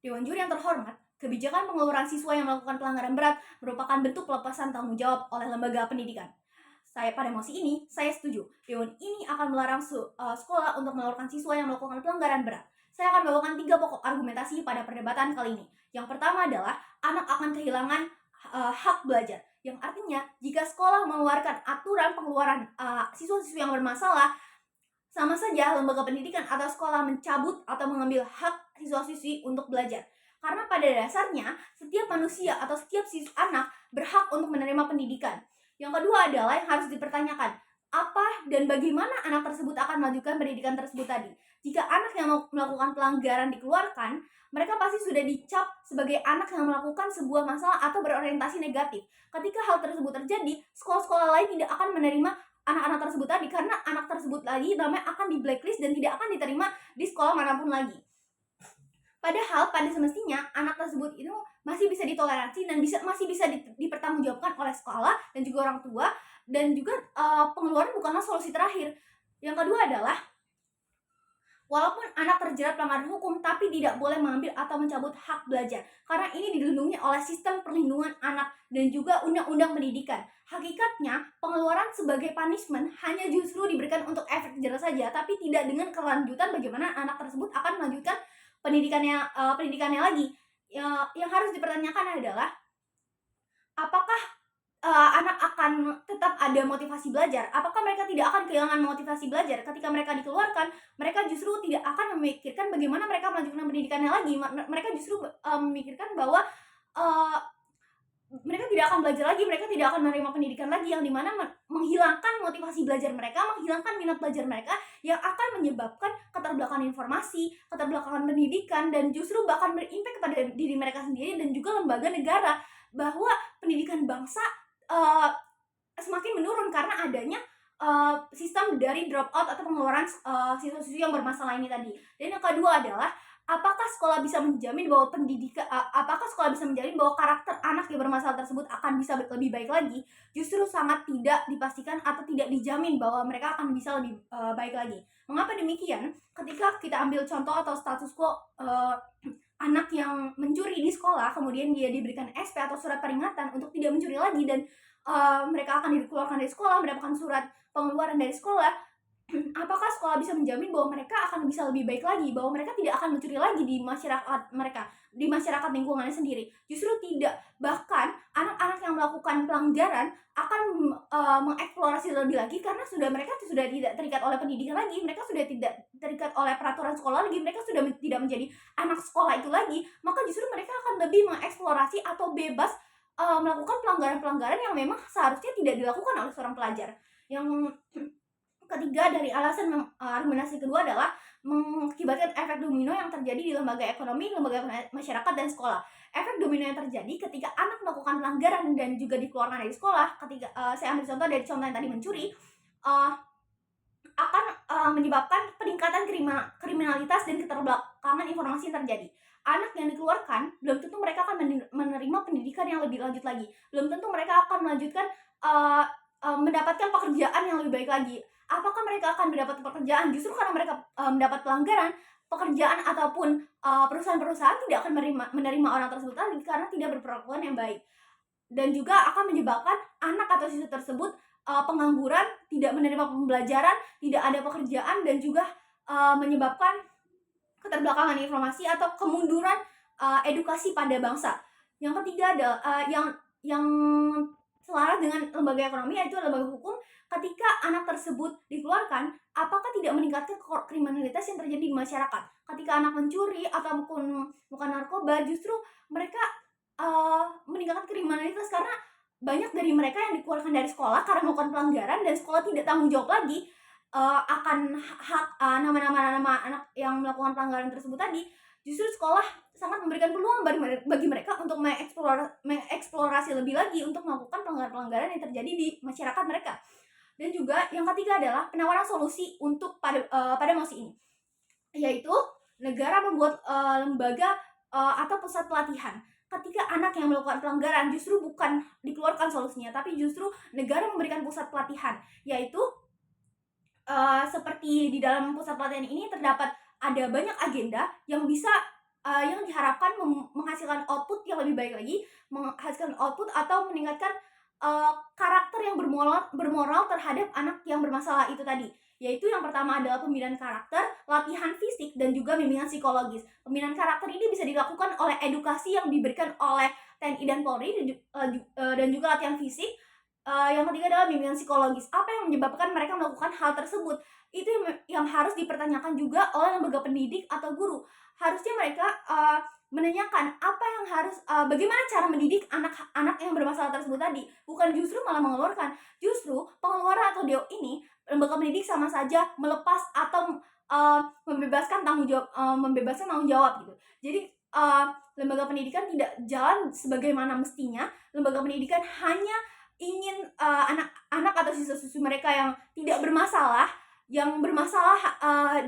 Dewan Juri yang terhormat, kebijakan pengeluaran siswa yang melakukan pelanggaran berat merupakan bentuk pelepasan tanggung jawab oleh lembaga pendidikan. Pada mosi ini, saya setuju. Dewan ini akan melarang sekolah untuk mengeluarkan siswa yang melakukan pelanggaran berat. Saya akan membawakan 3 pokok argumentasi pada perdebatan kali ini. Yang pertama adalah anak akan kehilangan hak belajar. Yang artinya, jika sekolah mengeluarkan aturan pengeluaran siswa-siswi yang bermasalah, sama saja lembaga pendidikan atau sekolah mencabut atau mengambil hak siswa-siswi untuk belajar. Karena pada dasarnya, setiap manusia atau setiap anak berhak untuk menerima pendidikan. Yang kedua adalah yang harus dipertanyakan, apa dan bagaimana anak tersebut akan melanjutkan pendidikan tersebut tadi. Jika anak yang melakukan pelanggaran dikeluarkan, mereka pasti sudah dicap sebagai anak yang melakukan sebuah masalah atau berorientasi negatif. Ketika hal tersebut terjadi, sekolah-sekolah lain tidak akan menerima anak-anak tersebut tadi, karena anak tersebut lagi namanya akan di blacklist dan tidak akan diterima di sekolah manapun lagi. Padahal pada semestinya anak tersebut itu masih bisa ditoleransi dan masih bisa dipertanggungjawabkan oleh sekolah dan juga orang tua, dan juga pengeluaran bukanlah solusi terakhir. Yang kedua adalah, walaupun anak terjerat pelanggaran hukum, tapi tidak boleh mengambil atau mencabut hak belajar, karena ini dilindungi oleh sistem perlindungan anak dan juga undang-undang pendidikan. Hakikatnya, pengeluaran sebagai punishment hanya justru diberikan untuk efek jerah saja, tapi tidak dengan kelanjutan bagaimana anak tersebut akan melanjutkan pendidikannya lagi. Yang harus dipertanyakan adalah, apakah anak akan tetap ada motivasi belajar? Apakah mereka tidak akan kehilangan motivasi belajar ketika mereka dikeluarkan? Mereka justru tidak akan memikirkan bagaimana mereka melanjutkan pendidikannya lagi. Mereka justru memikirkan bahwa mereka tidak akan belajar lagi, mereka tidak akan menerima pendidikan lagi, yang dimana menghilangkan motivasi belajar mereka, menghilangkan minat belajar mereka, yang akan menyebabkan keterbelakangan informasi, keterbelakangan pendidikan, dan justru bahkan berimpact kepada diri mereka sendiri dan juga lembaga negara, bahwa pendidikan bangsa semakin menurun karena adanya sistem dari drop out atau pengeluaran siswa-siswi yang bermasalah ini tadi. Dan yang kedua adalah, apakah sekolah bisa menjamin bahwa karakter anak yang bermasalah tersebut akan bisa lebih baik lagi? Justru sangat tidak dipastikan atau tidak dijamin bahwa mereka akan bisa lebih baik lagi. Mengapa demikian? Ketika kita ambil contoh atau status quo anak yang mencuri di sekolah, kemudian dia diberikan SP atau surat peringatan untuk tidak mencuri lagi, dan mereka akan dikeluarkan dari sekolah, mendapatkan surat pengeluaran dari sekolah, apakah sekolah bisa menjamin bahwa mereka akan bisa lebih baik lagi, bahwa mereka tidak akan mencuri lagi di masyarakat mereka, di masyarakat lingkungannya sendiri? Justru tidak. Bahkan anak-anak yang melakukan pelanggaran akan mengeksplorasi lebih lagi, karena mereka sudah tidak terikat oleh pendidikan lagi, mereka sudah tidak terikat oleh peraturan sekolah lagi, mereka sudah tidak menjadi anak sekolah itu lagi. Maka justru mereka akan lebih mengeksplorasi atau bebas melakukan pelanggaran-pelanggaran yang memang seharusnya tidak dilakukan oleh seorang pelajar. Yang ketiga dari alasan argumentasi kedua adalah mengakibatkan efek domino yang terjadi di lembaga ekonomi, lembaga masyarakat, dan sekolah. Efek domino yang terjadi ketika anak melakukan pelanggaran dan juga dikeluarkan dari sekolah, ketika saya ambil contoh dari contoh yang tadi mencuri, akan menyebabkan peningkatan kriminalitas dan keterbelakangan informasi yang terjadi. Anak yang dikeluarkan, belum tentu mereka akan menerima pendidikan yang lebih lanjut lagi. Belum tentu mereka akan melanjutkan mendapatkan pekerjaan yang lebih baik lagi. Apakah mereka akan mendapat pekerjaan justru karena mereka mendapat pelanggaran? Pekerjaan ataupun perusahaan-perusahaan tidak akan menerima orang tersebut lagi karena tidak berperlakuan yang baik. Dan juga akan menyebabkan anak atau siswa tersebut pengangguran, tidak menerima pembelajaran, tidak ada pekerjaan, dan juga menyebabkan keterbelakangan informasi atau kemunduran edukasi pada bangsa. Yang ketiga adalah yang selaras dengan lembaga ekonomi, yaitu lembaga hukum. Ketika anak tersebut dikeluarkan, apakah tidak meningkatkan kriminalitas yang terjadi di masyarakat? Ketika anak mencuri ataupun bukan narkoba, justru mereka meningkatkan kriminalitas karena banyak dari mereka yang dikeluarkan dari sekolah karena melakukan pelanggaran, dan sekolah tidak tanggung jawab lagi akan hak nama-nama anak yang melakukan pelanggaran tersebut tadi. Justru sekolah sangat memberikan peluang bagi mereka untuk mengeksplorasi lebih lagi untuk melakukan pelanggaran-pelanggaran yang terjadi di masyarakat mereka. Dan juga yang ketiga adalah penawaran solusi untuk pada mosi ini, yaitu negara membuat lembaga atau pusat pelatihan. Ketika anak yang melakukan pelanggaran, justru bukan dikeluarkan solusinya, tapi justru negara memberikan pusat pelatihan, yaitu seperti di dalam pusat pelatihan ini terdapat ada banyak agenda yang bisa yang diharapkan menghasilkan output yang lebih baik lagi, menghasilkan output atau meningkatkan karakter yang bermoral terhadap anak yang bermasalah itu tadi. Yaitu yang pertama adalah pembinaan karakter, latihan fisik, dan juga bimbingan psikologis. Pembinaan karakter ini bisa dilakukan oleh edukasi yang diberikan oleh TNI dan Polri, dan juga latihan fisik. Yang ketiga adalah bimbingan psikologis. Apa yang menyebabkan mereka melakukan hal tersebut? Itu yang harus dipertanyakan juga oleh lembaga pendidik atau guru. Harusnya mereka menanyakan apa yang harus bagaimana cara mendidik anak-anak yang bermasalah tersebut tadi, bukan justru malah mengeluarkan. Justru pengeluaran atau DO ini lembaga pendidik sama saja melepas atau membebaskan tanggung jawab gitu. Jadi lembaga pendidikan tidak jalan sebagaimana mestinya. Lembaga pendidikan hanya ingin anak-anak atau siswa-siswi mereka yang tidak bermasalah,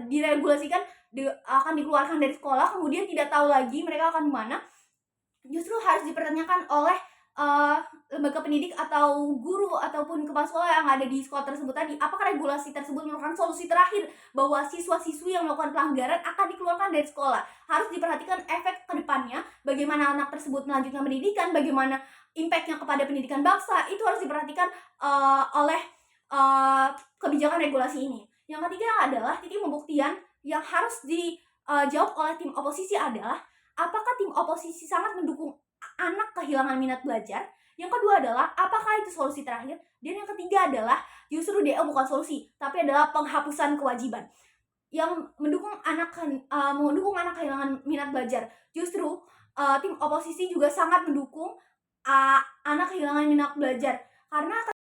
diregulasikan, akan dikeluarkan dari sekolah, kemudian tidak tahu lagi mereka akan kemana. Justru harus dipertanyakan oleh lembaga pendidik atau guru ataupun kepala sekolah yang ada di sekolah tersebut tadi. Apakah regulasi tersebut merupakan solusi terakhir bahwa siswa-siswi yang melakukan pelanggaran akan dikeluarkan dari sekolah? Harus diperhatikan efek ke depannya, bagaimana anak tersebut melanjutkan pendidikan, bagaimana impact-nya kepada pendidikan bangsa, itu harus diperhatikan oleh kebijakan regulasi ini. Yang ketiga adalah titik pembuktian yang harus dijawab oleh tim oposisi adalah apakah tim oposisi sangat mendukung anak kehilangan minat belajar. Yang kedua adalah apakah itu solusi terakhir. Dan yang ketiga adalah justru DO bukan solusi, tapi adalah penghapusan kewajiban. Yang mendukung anak kehilangan minat belajar. Justru tim oposisi juga sangat mendukung anak kehilangan minat belajar, karena